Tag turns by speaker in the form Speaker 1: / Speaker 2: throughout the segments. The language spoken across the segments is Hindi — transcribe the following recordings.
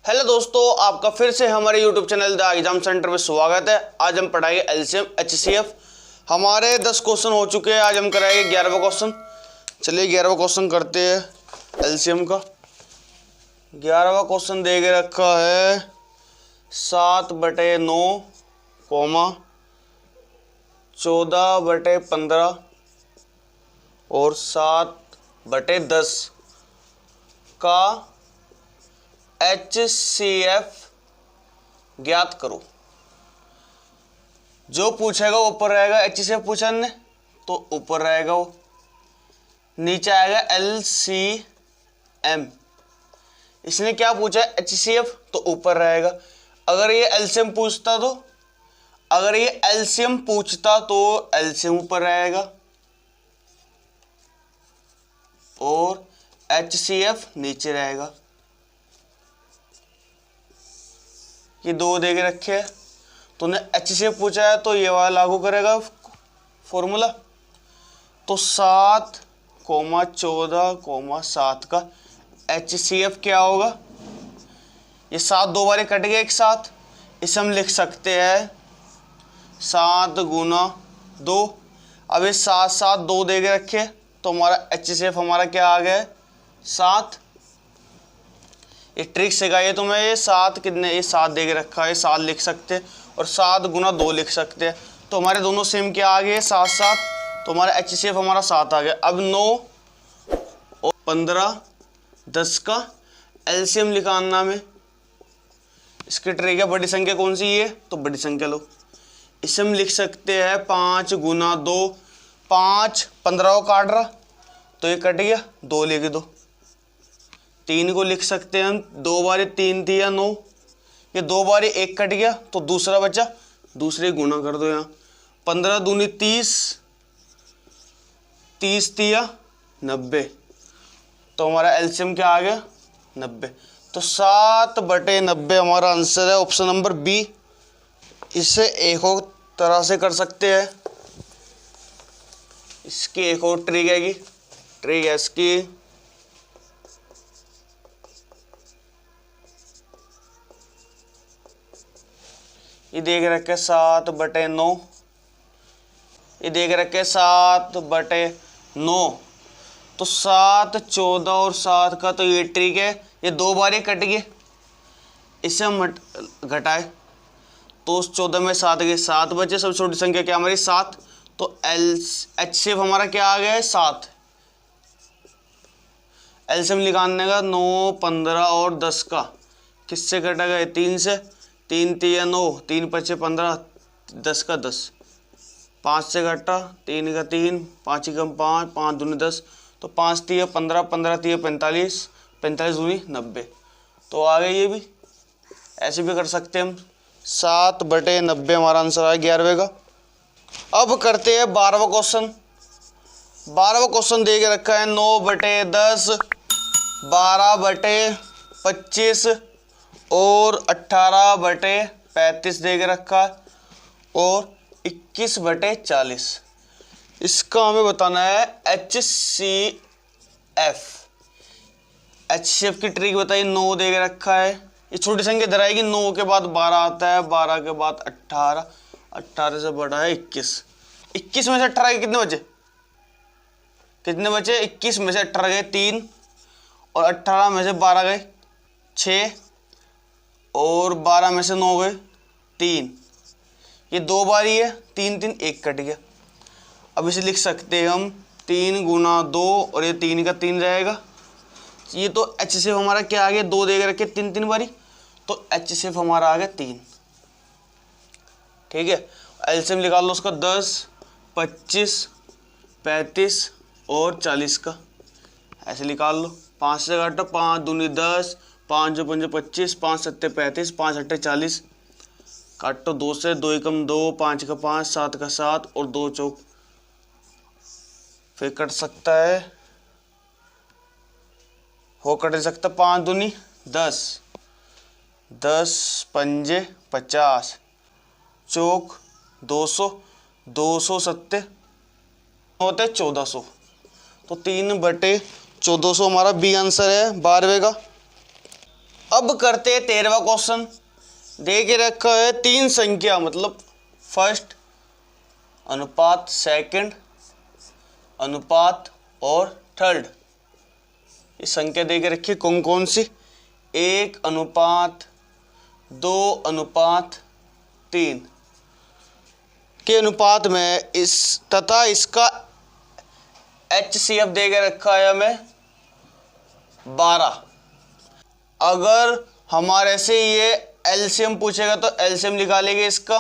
Speaker 1: हेलो दोस्तों, आपका फिर से हमारे YouTube channel the exam centre में स्वागत है। आज हम पढ़ाएंगे एलसीएम एचसीएफ। हमारे 10 क्वेश्चन हो चुके हैं, आज हम कराएंगे 11वां क्वेश्चन। चलिए 11वां क्वेश्चन करते हैं एलसीएम का। 11वां क्वेश्चन दे के रखा है 7/9, 14/15 और 7/10 का HCF ज्ञात करो। जो पूछेगा वो ऊपर रहेगा, HCF पूछा ने तो ऊपर रहेगा, वो नीचे आएगा LCM। इसने क्या पूछा है HCF तो ऊपर रहेगा। अगर ये LCM पूछता तो LCM ऊपर रहेगा और HCF नीचे रहेगा। ये दो दे के रखे हैं, तूने HCF पूछा है तो ये वाला लागू करेगा फॉर्मूला। तो 7, 14, 7 का HCF क्या होगा? ये 7 दो बार कट गया एक साथ, इसे हम लिख सकते हैं 7 गुना 2। अब ये 7 7 2 दे के रखे तो हमारा HCF हमारा क्या आ गया? 7। ये ट्रिक सिखाइए तुम्हें। ये 7 कितने, ये 7 दे के रखा है, 7 लिख सकते हैं और 7 गुना 2 लिख सकते हैं। तो हमारे दोनों सेम क्या आ गए? 7 7। तो हमारा HCF हमारा 7 आ गया। अब 9 और 15 10 का LCM निकालना में इसकी ट्रिक है। बड़ी संख्या कौन सी है? तो बड़ी संख्या लो। इसे हम लिख सकते हैं 5 गुना 2। 5 15 को काट रहा तो ये कट गया, 2 लेके 2। 3 को लिख सकते हैं हम, 2 बारी 3 थी या 9, ये 2 बारी 1 कट गया तो दूसरा बचा, दूसरे गुना कर दो। यहाँ 15 दूनी 30, 30 थी 90, तो हमारा एलसीएम क्या आ गया? 90। तो 7/90 हमारा आंसर है, ऑप्शन नंबर बी। इसे एक और तरह से कर सकते हैं। इसकी एक और ट्रिक है, इसकी ये देख रखे 7/9, ये देख रखे 7/9। तो 7 14 और 7 का तो ये ट्रिक है, ये 2 बार ही कट गए, इसे हम घटाए तो उस 14 में 7 गए, 7 बचे। सबसे छोटी संख्या क्या हमारी? 7। तो HCF हमारा क्या आ गया है? 7। एलसीएम निकालने का 9 15 और 10 का किससे कटा गया? 3 से। 3 3 9, 3 5 15, 10 का 10। 5 से घटा, 3 का 3, 5 का 5, 5 दूनी 10, तो 5 3 15, 15 3 45, 45 दूनी 90। तो आ गए ये भी। ऐसे भी कर सकते हैं हम। 7/90 हमारा आंसर आया 11वें का। अब करते हैं 12वां क्वेश्चन। 12वां क्वेश्चन दे के रखा है 9/10, 12/25 और 18/35 दे के रखा है और 21/40। इसका हमें बताना है HCF की ट्रिक बताइए। 9 दे के रखा है, ये छोटी संख्या इधर आएगी, 9 के बाद 12 आता है, 12 के बाद 18, 18 से बड़ा है 21। 21 में से 18 के कितने बचे? 21 में से 18 गए 3 और 18 में से 12 गए 6 और 12 में से 9 गए 3। ये 2 बारी है, 3 3 1 कट गया। अब इसे लिख सकते हैं हम 3 गुना 2 और ये 3 का 3 रहेगा। ये तो HCF हमारा क्या आ गया? 2 दे के रखे 3 3 बारी, तो HCF हमारा आ गया 3। ठीक है, एलसीएम निकाल लो उसका 10 25 35 और 40 का। ऐसे निकाल लो। 5 से घटा, 5 दूनी 10, 5 जो 5 25, 5 7 35, 5 8 40। काटो 2 से, 2 एकम 2, 5 का 5, 7 का 7 और 2 चौक। फिर कट सकता है, हो कट सकता। 5 दूनी 10, 10 पंजे 50, चौक 200, 200 7 होते 1400। तो 3/1400 हमारा बी आंसर है 12वें का। अब करते हैं 13वां क्वेश्चन। दे के रखा है 3 संख्या, मतलब फर्स्ट अनुपात सेकंड अनुपात और थर्ड। ये संख्या दे के रखी कौन कौन सी? 1 अनुपात 2 अनुपात 3 के अनुपात में इस तथा इसका HCF दे के रखा है हमें 12। अगर हमारे से ये एलसीएम पूछेगा तो एलसीएम निकालेंगे, इसका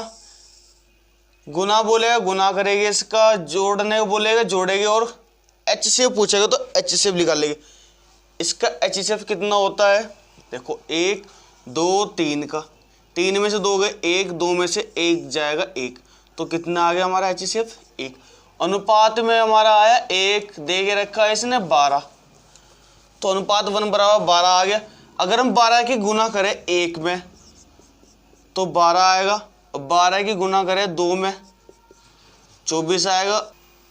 Speaker 1: गुना बोलेगा गुना करेंगे, इसका जोड़ने को बोलेगा जोड़ेंगे, और HCF पूछेगा तो HCF निकालेंगे। इसका HCF कितना होता है? देखो 1 2 3 का 3 में से 2 गए, 1 2 में से 1 जाएगा 1, तो कितना आ गया हमारा HCF? 1। अनुपात में हमारा आया 1, दे के रखा है इसने 12, तो अनुपात 1 बराबर 12 आ गया। अगर हम 12 की गुना करें 1 में तो 12 आएगा, और 12 की गुना करें 2 में 24 आएगा।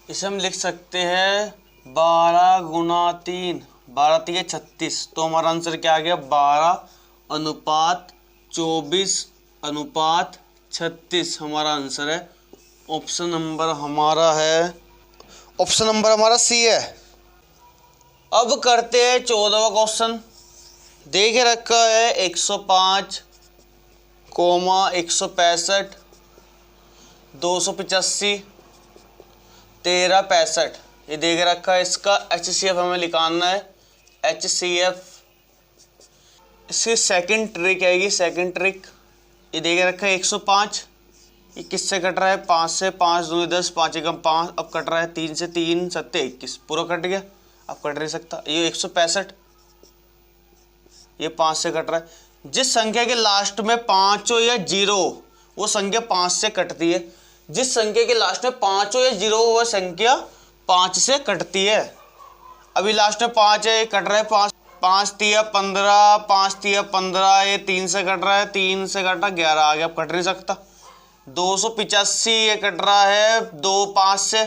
Speaker 1: इसे हम लिख सकते हैं 12 गुना 3, 12 3 36, तो हमारा आंसर क्या आ गया? 12 अनुपात 24 अनुपात 36 हमारा आंसर है। ऑप्शन नंबर हमारा है, ऑप्शन नंबर हमारा सी है। अब करते हैं 14वां क्वेश्चन। दे के रखा है 105, 165, 285, 1365। ये दे के रखा है, इसका HCF हमें निकालना है। HCF इसकी सेकंड ट्रिक आएगी, सेकंड ट्रिक। ये दे के रखा है 105, ये किससे कट रहा है? 5 से, 5 2 10, 5 एकम 5, अब कट रहा है 3 से, 3 7 21, पूरा कट गया, अब कट नहीं सकता। ये 165, ये 5 से कट रहा है। जिस संख्या के लास्ट में 5 हो या 0 वो संख्या 5 से कटती है। जिस संख्या के लास्ट में 5 हो या 0 वो संख्या 5 से कटती है। अभी लास्ट में 5 है, ये कट रहा है 5, 5 3 15, 5 3 15, ये 3 से कट रहा है, 3 से कटा 11 आ गया, अब कट नहीं सकता। 285 ये कट रहा है 2 5 से,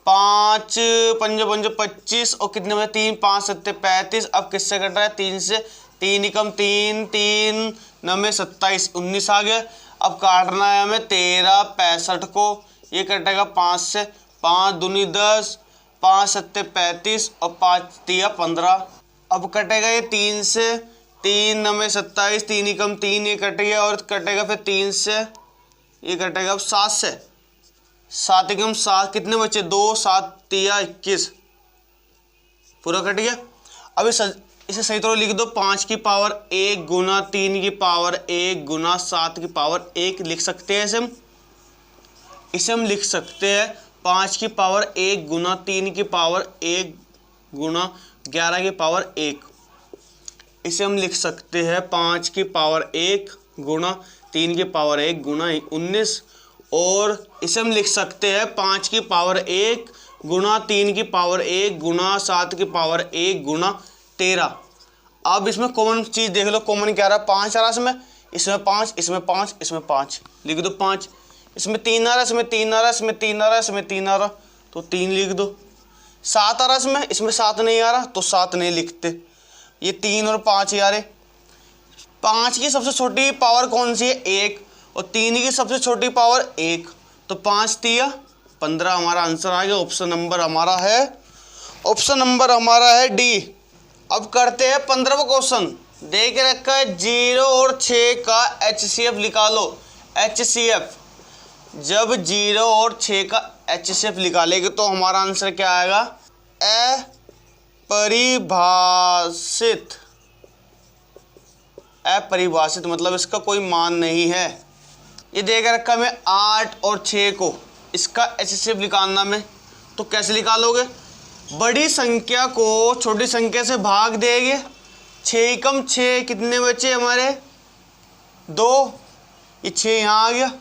Speaker 1: 5 5 5 25, और कितने में 3 5 7 35, अब किससे कट रहा है? 3 से, 3 एकम 3 3 9 27 19 आ गया। अब काटना है हमें 13 65 को, ये कटेगा 5 से, 5 दूनी 10, 5 7 35 और 5 3 15, अब कटेगा ये 3 से, 3 9 27, 3 एकम 3 ये कट गया, और कटेगा फिर 3 से, ये कटेगा अब 7 से, 7 एकम 7, कितने बचे? 2 7 3 21, पूरा कट गया। अब इसे सही तरह लिख दो, 5 की पावर 1 गुना 3 की पावर 1 गुना 7 की पावर 1 लिख सकते हैं। इसे हम लिख सकते हैं 5 की पावर 1 गुना 3 की पावर 1 गुना 11 की पावर 1। इसे हम लिख सकते हैं 5 की पावर 1 गुना 3 की पावर 1 गुना 19, और इसे हम लिख सकते हैं 5 की पावर 1 गुना 3 की पावर 1 गुना 7 की पावर 1 गुना 13। अब इसमें कॉमन चीज़ देख लो, कॉमन क्या रहा है? 5 आ रहा इसमें 5, इसमें 5, इसमें 5, लिख दो 5। इसमें 3 आ रहा, इसमें 3 आ रहा, इसमें 3 आ रहा, इसमें 3 आ रहा, तो 3 लिख दो। 7 आ रहा इसमें 7 नहीं आ रहा, तो 7 नहीं लिखते। ये 3 और 5 ही आ रहे। 5 की सबसे छोटी पावर कौन सी है? 1, और 3 की सबसे छोटी पावर 1, तो 5 3 15 हमारा आंसर आ गया। ऑप्शन नंबर हमारा है, ऑप्शन नंबर हमारा है डी। अब करते हैं 15वां क्वेश्चन। दे के रखा है 0 और 6 का HCF निकालो। HCF, जब 0 और 6 का HCF निकालेंगे तो हमारा आंसर क्या आएगा? अपरिभाषित। अपरिभाषित मतलब इसका कोई मान नहीं है। ये दे के रखा है 8 और 6 को, इसका HCF निकालना में, तो कैसे निकालोगे? बड़ी संख्या को छोटी संख्या से भाग देंगे। 6 एकम 6, कितने बचे हमारे? 2, ये 6 यहाँ आ गया,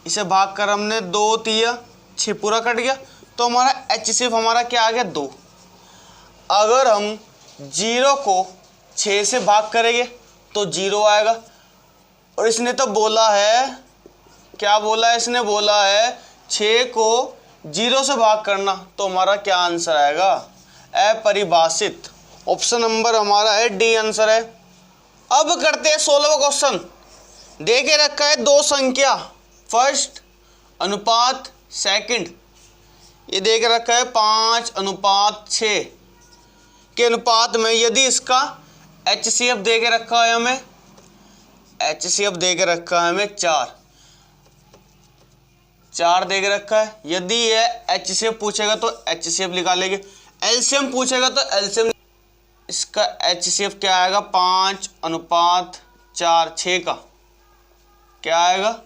Speaker 1: इसे भाग कर हमने 2 3 6 पूरा कट गया, तो हमारा HCF हमारा क्या आ गया? 2। अगर हम 0 को 6 से भाग करेंगे तो 0 आएगा। और इसने तो बोला है, क्या बोला है? इसने बोला है 6 को 0 से भाग करना, तो हमारा क्या आंसर आएगा? अपरिभाषित। ऑप्शन नंबर हमारा है डी आंसर है। अब करते हैं 16वां क्वेश्चन। दे के रखा है दो संख्या फर्स्ट अनुपात सेकंड, ये दे के रखा है 5:6 के अनुपात में यदि इसका HCF दे के रखा है हमें, HCF दे के रखा है हमें 4 दे के रखा है। यदि ये HCF पूछेगा तो HCF निकालेंगे, LCM पूछेगा तो LCM। इसका HCF क्या आएगा 5:4 6 का क्या आएगा,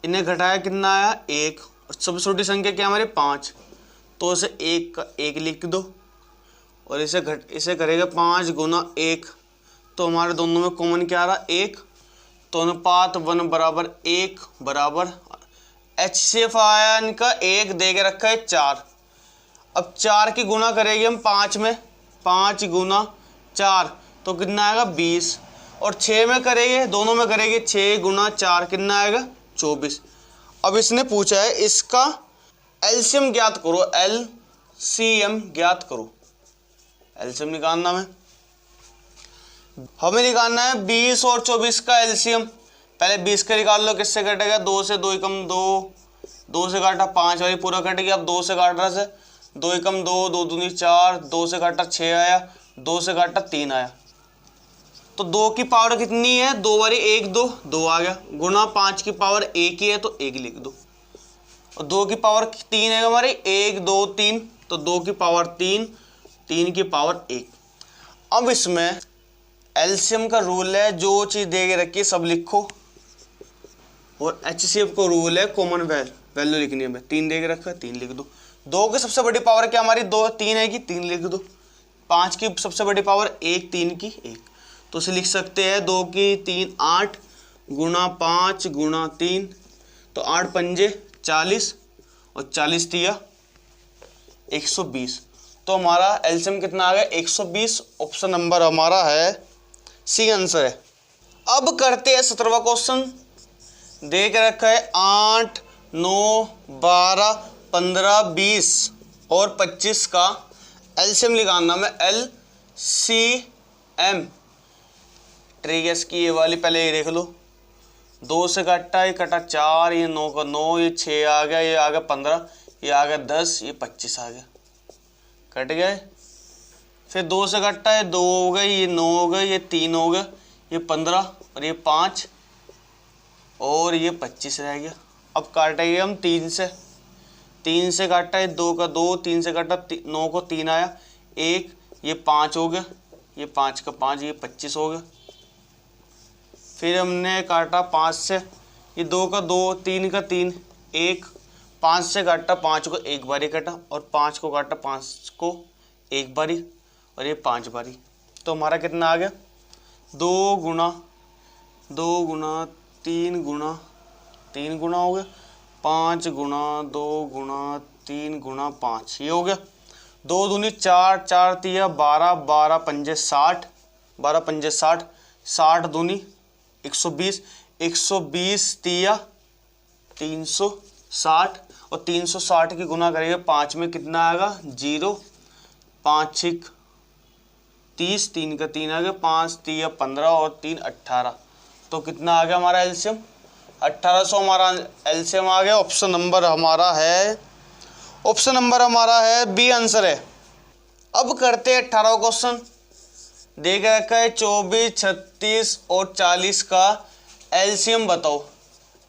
Speaker 1: इन्हें घटाया कितना आया 1, सबसे छोटी संख्या क्या हमारी 5, तो इसे 1 का 1 लिख दो और इसे करेगा 5 गुना 1, तो हमारे दोनों में कॉमन क्या आ रहा 1, तो अनुपात 1 बराबर 1 बराबर HCF आया इनका 1 दे के रखा है 4। अब 4 की गुना करेंगे हम 5 में, 5 गुना 4 तो कितना आएगा 20, और 6 में करेंगे, दोनों में करेंगे 6 गुना 4 कितना आएगा 24। अब इसने पूछा है इसका LCM ज्ञात करो, LCM ज्ञात करो। LCM निकालना हमें निकालना है 20 और 24 का LCM। पहले 20 का निकाल लो, किससे कटेगा 2 से 2 कम 2, 2 से काटा 5 वाली पूरा कट गया। अब 2 से काट रहा से 2 कम 2, 2 दूनी 4, 2 से काटा 6 आया, 2 से काटा 3 आया, तो 2 की पावर कितनी है 2 बारी 1 2, 2 आ गया, गुना 5 की पावर 1 ही है तो 1 लिख दो, और 2 की पावर 3 है हमारी 1 2 3, तो 2 की पावर 3, 3 की पावर 1। अब इसमें LCM का रूल है जो चीज़ दे के रखी है सब लिखो, और HCF को रूल है कॉमन वैल्यू लिखनी है। 3 दे के रखा है 3 लिख दो। 2 की सबसे बड़ी पावर क्या हमारी 2 3 है कि 3 लिख दो। 5 की सबसे बड़ी पावर 1, 3 की 1, तो उसे लिख सकते हैं 2 की 3 8 गुना 5 गुना 3, तो 8 पंजे 40 और 40 दिया 120, तो हमारा LCM कितना आ गया 120। ऑप्शन नंबर हमारा है सी आंसर है। अब करते हैं 17वां क्वेश्चन। दे के रखा है 8 9 12 15 20 और 25 का LCM निकालना में LCM। ट्रिगेस की ये वाली पहले ये देख लो, 2 से कटा ये कटा 4, ये 9 का 9, ये 6 आ गया, ये आ गया 15, ये आ गया 10, ये 25 आ गया, कट गए। फिर 2 से कटा है 2 हो गए, ये 9 हो गए, ये 3 हो गए, ये 15 और ये 5 और ये 25 रह गया। अब काटेंगे हम 3 से, 3 से काटा है 2 का 2, 3 से काटा 9 को 3 आया 1, ये 5 हो गया, ये 5 का 5, ये 25 हो गया। फिर हमने काटा 5 से, ये 2 का 2, 3 का 3 1, 5 से काटा 5 को एक बारी काटा, और 5 को काटा 5 को एक बारी, और ये 5 बारी, तो हमारा कितना आ गया 2 गुना 3 गुना हो गया 5 गुना 2 गुना 3 गुना 5, ये हो गया 2 दूनी 4, 4 तिया 12, 12 पंजे 60, 12 पंजे 60, 60 दूनी 120, 120 तिया 360, और 360 की गुना करेंगे 5 में कितना आएगा 0, 5 6 30, 3 का 3 आ गया, 5 तिया 15 और 3 18, तो कितना आ गया हमारा LCM 1800 हमारा LCM आ गया। ऑप्शन नंबर हमारा है बी आंसर है। अब करते हैं 18वां क्वेश्चन। दे के रखा है 24 36 और 40 का LCM बताओ।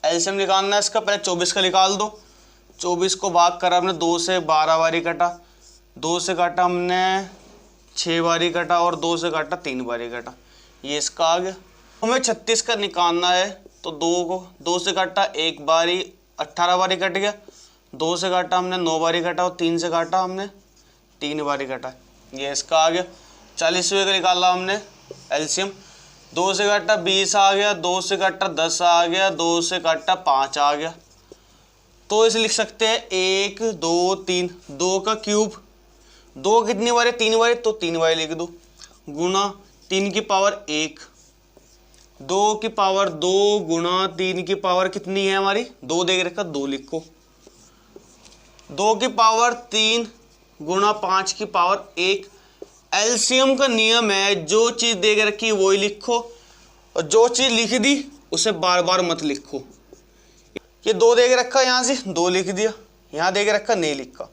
Speaker 1: LCM निकालना है इसका, पहले 24 का निकाल दो। 24 को भाग करा हमने 2 से 12 बारी कटा, 2 से काटा हमने 6 बारी कटा, और 2 से काटा 3 बारी कटा, ये इसका आ गया। हमें 36 का निकालना है, तो 2 से काटा 1 बारी 18 बारी कट गया, 2 से काटा हमने 9 बारी कटा, और 3 से काटा हमने 3 बारी कटा, ये इसका आ गया। 40वें का निकाला हमने LCM, 2 से काटा 20 आ गया, 2 से काटा 10 आ गया, 2 से काटा 5 आ गया, तो इसे लिख सकते हैं 1 2 3, 2 का क्यूब, 2 कितनी बारी 3 बारी, तो 3 बारी लिख दो, गुना 3 की पावर 1, 2 की पावर 2 गुना 3 की पावर कितनी है हमारी 2 दे के रखा 2 लिखो, 2 की पावर 3 गुना 5 की पावर 1, एलसीएम का नियम है जो चीज दे के रखी वही लिखो, और जो चीज लिख दी उसे बार बार मत लिखो। ये 2 दे के रखा, यहाँ से 2 लिख दिया, यहाँ दे के रखा नहीं लिखा,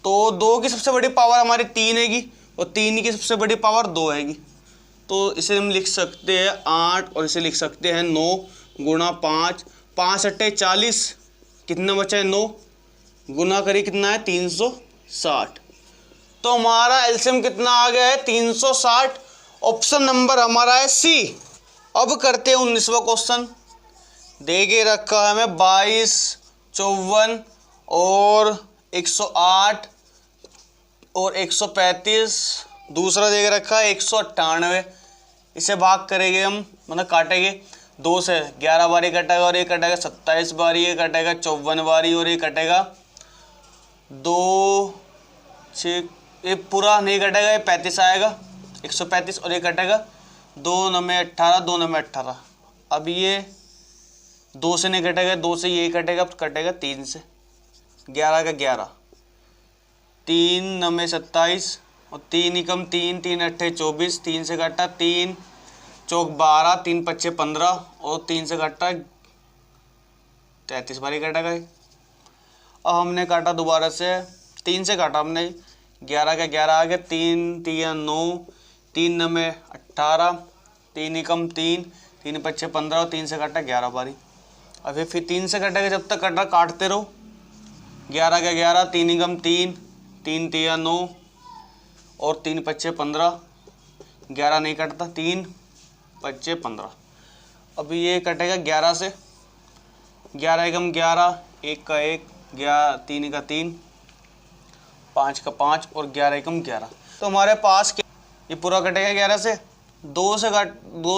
Speaker 1: तो 2 की सबसे बड़ी पावर हमारी 3 हैगी और 3 की सबसे बड़ी पावर 2 हैगी। तो इसे हम लिख सकते हैं 8 और इसे लिख सकते हैं 9 गुणा 5, 5 अट्ठे 40, कितना बचा है 9, गुना करिए कितना है 360। तो हमारा एलसीएम कितना आ गया है 360। ऑप्शन नंबर हमारा है सी। अब करते हैं 19वां क्वेश्चन। दे के रखा है हमें 22, 54 और 108 और 135। दूसरा दे के रखा है 198। इसे भाग करेंगे हम, मतलब काटेंगे 2 से, 11 बारी कटेगा और ये कटेगा 27 बारी, ये कटेगा 54 बारी और ये कटेगा 2 6, ये पूरा नहीं कटेगा, ये 35 आएगा 135 और ये कटेगा 2 9 18, 2 9 18। अब ये 2 से नहीं कटेगा, 2 से ये कटेगा, अब कटेगा 3 से, 11 का 11, 3 9 27 और 3 एकम 3, 3 अट्ठे 24, 3 से काटा 3 चौक 12, 3 पच्चे 15 और 3 से काटा 33 बारी काटा गए। अब हमने काटा दोबारा से, 3 से काटा हमने, 11 का 11 आ गया, 3 3 9, 3 9 18, 3 एकम 3, 3 पच्चे 15 और 3 से काटा 11 बारी। अब फिर 3 से कटेगा, जब तक कट रहा काटते रहो, 11 का 11, 3 एकम 3, 3 3 9 और 3 पच्चे 15, 11 नहीं कटता, 3 पच्चे 15। अभी ये कटेगा 11 से, 11 एकम 11, 1 का 1, 3 का 3, 5 का 5 और 11 एकम 11। तो हमारे पास ये पूरा कटेगा 11 से, 2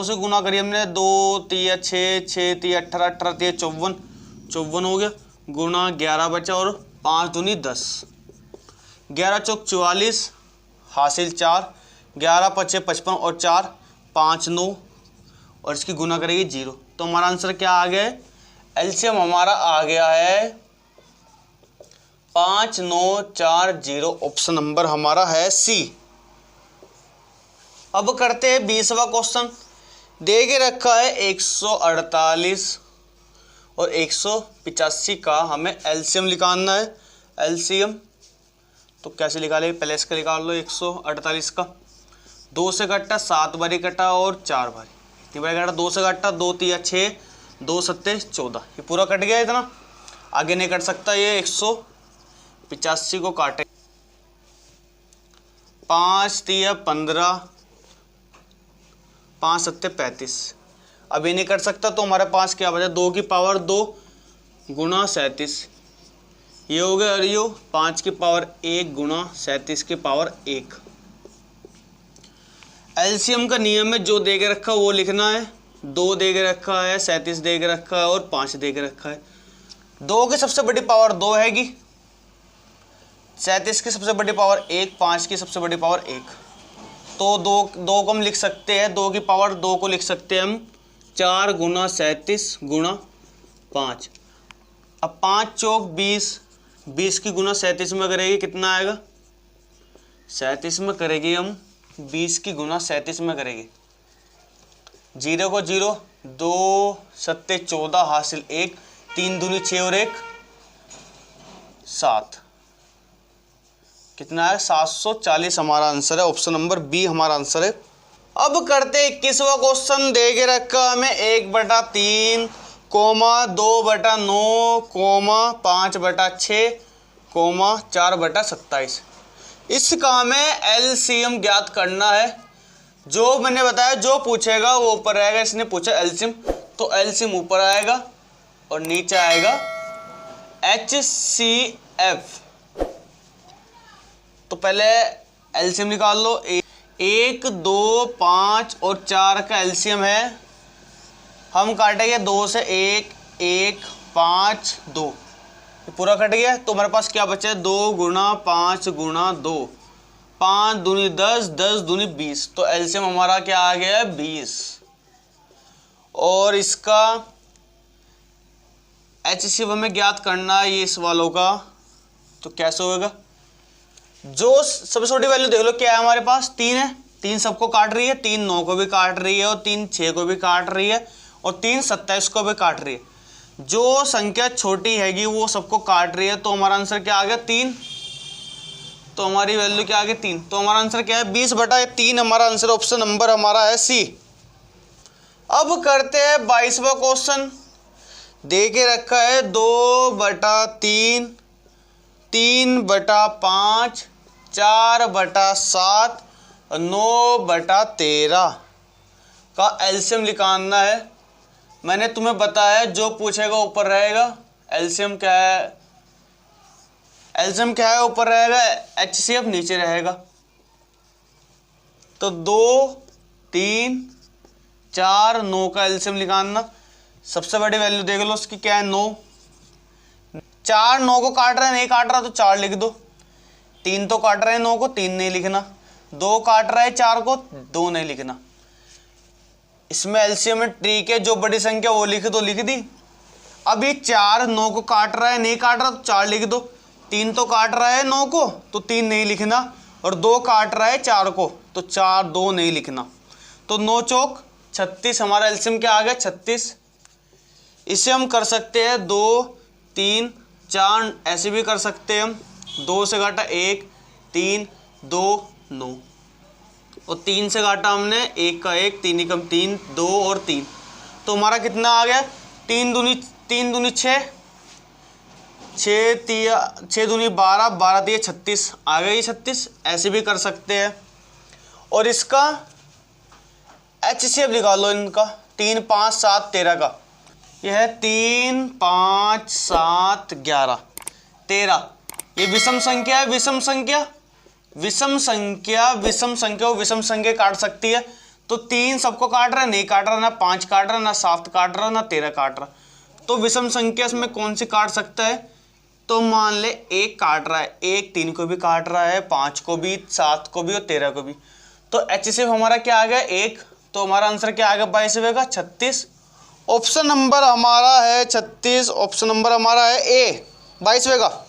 Speaker 1: से गुना करिए हमने, 2 3 6, 6 3 18, 18 3 54, 54 हो गया, गुना 11 बचा और 5 दूनी 10, 11 चौक 44, हासिल 4, 11 पच्चे 55 और 4 5 9 और इसकी गुना करेगी 0। तो हमारा आंसर क्या आ गया है, एलसीएम हमारा आ गया है 5940। ऑप्शन नंबर हमारा है सी। अब करते हैं 20वां क्वेश्चन। दे के रखा है 148 और 185 का हमें एलसीएम निकालना है। एलसीएम तो कैसे निकालेंगे, पहले इसका निकाल लो। 148 का 2 से कटा 7 बारी कटा और 4 बारी, कितनी बारी कटा, 2 से कटा, 2 3 6, 2 7 14, ये पूरा कट गया, इतना आगे नहीं कट सकता। ये 185 को काटे, 5 3 15, 5 7 35, अब ये नहीं कर सकता। तो हमारे पास क्या बचा, 2 की पावर 2 गुणा 37, ये हो गया, और ये 5 की पावर 1 गुणा 37 की पावर 1। एलसीएम का नियम है जो दे के रखा वो लिखना है। 2 दे के रखा है, 37 दे के रखा है और 5 दे के रखा है। 2 की सबसे बड़ी पावर 2 हैगी, 37 की सबसे बड़ी पावर 1, 5 की सबसे बड़ी पावर 1। तो 2 को हम लिख सकते हैं, 2 की पावर 2 को लिख सकते हैं हम 4 गुना 37 गुणा 5। अब 5 चौक 20, 20 की गुना 37 में करेगी, कितना आएगा, 37 में करेगी हम, 20 की गुना 37 में करेगी, 0 को 0, 2 7 14 हासिल 1, 3 दूनी 6 और 1 7, कितना है 740 हमारा आंसर है। ऑप्शन नंबर बी हमारा आंसर है। अब करते 21वां क्वेश्चन। दे के रखा हमें 1/3, 2/9, 5/6, 4/27। इसका हमें एलसीएम ज्ञात करना है। जो मैंने बताया, जो पूछेगा वो ऊपर रहेगा। इसने पूछा एलसीएम, तो एलसीएम ऊपर आएगा और नीचे आएगा HCF। तो पहले एलसीएम निकाल लो। 1 2 5 और 4 का एलसीएम है, हम काटेंगे 2 से, 1 1 5 2, ये पूरा कट गया। तो हमारे पास क्या बचा है, 2 गुणा 5 गुणा 2, 5 दूनी 10, 10 दूनी 20। तो एलसीएम हमारा क्या आ गया है 20। और इसका HCF हमें ज्ञात करना है, ये इस वालों का। तो कैसे होगा, जो सबसे छोटी वैल्यू देख लो क्या है हमारे पास, 3 है, 3 सबको काट रही है, 3 9 को भी काट रही है, और 3 6 को भी काट रही है, और 3 27 को भी काट रही है। जो संख्या छोटी हैगी वो सबको काट रही है, तो हमारा आंसर क्या आ गया 3। तो हमारी वैल्यू क्या आ गई 3। तो हमारा आंसर क्या है 20/3 हमारा आंसर, ऑप्शन नंबर हमारा है सी। अब करते हैं 22वां क्वेश्चन। दे के रखा है 2/3, 3/5, 4/7, 9/13 का एलसीएम निकालना है। मैंने तुम्हें बताया जो पूछेगा ऊपर रहेगा। एलसीएम क्या है, एलसीएम क्या है ऊपर रहेगा, एचसीएफ नीचे रहेगा। तो 2 3 4 9 का एलसीएम निकालना। सबसे बड़ी वैल्यू देख लो उसकी क्या है 9। 4 9 को काट रहा है, नहीं काट रहा तो 4 लिख दो। 3 तो काट रहा है 9 को, 3 नहीं लिखना। 2 काट रहा है 4 को, 2 नहीं लिखना। इसमें एलसीएम में ट्रिक है, जो बड़ी संख्या वो लिख दो, लिख दी। अब ये 4 9 को काट रहा है, नहीं काट रहा तो 4 लिख दो। 3 तो काट रहा है 9 को, तो 3 नहीं लिखना, और 2 काट रहा है 4 को, तो 4 2 नहीं लिखना। तो 9 चौक 36 हमारा एलसीएम क्या आ गया 36। इसे हम कर सकते हैं 2 3 4, ऐसे भी कर सकते हैं हम। 2 से घाटा 1 3 2 9, और 3 से घाटा हमने 1 का 1, 3 एकम 3 2 और 3। तो हमारा कितना आ गया 3 दूनी 6, 6 दूनी 12, 12 दिए 36 आ गया, ये 36। ऐसे भी कर सकते हैं। और इसका एचसीएफ निकालो इनका, 3 5 7 13 का। यह है 3 5 7 11 13। ये विषम संख्या है, विषम संख्या विषम संख्या काट सकती है। तो 3 सबको काट रहा है, नहीं काट रहा, ना 5 काट रहा, ना 7 काट रहा, ना 13 काट रहा। तो विषम संख्या इसमें कौन सी काट सकता है, तो मान ले 1 काट रहा है, 1 3 को भी काट रहा है, 5 को भी, 7 को भी और 13 को भी। तो एचसीएफ हमारा क्या आ गया 1। तो हमारा आंसर क्या आ गया 22वें का 36। ऑप्शन नंबर हमारा है 36, ऑप्शन नंबर हमारा है ए 22वें का।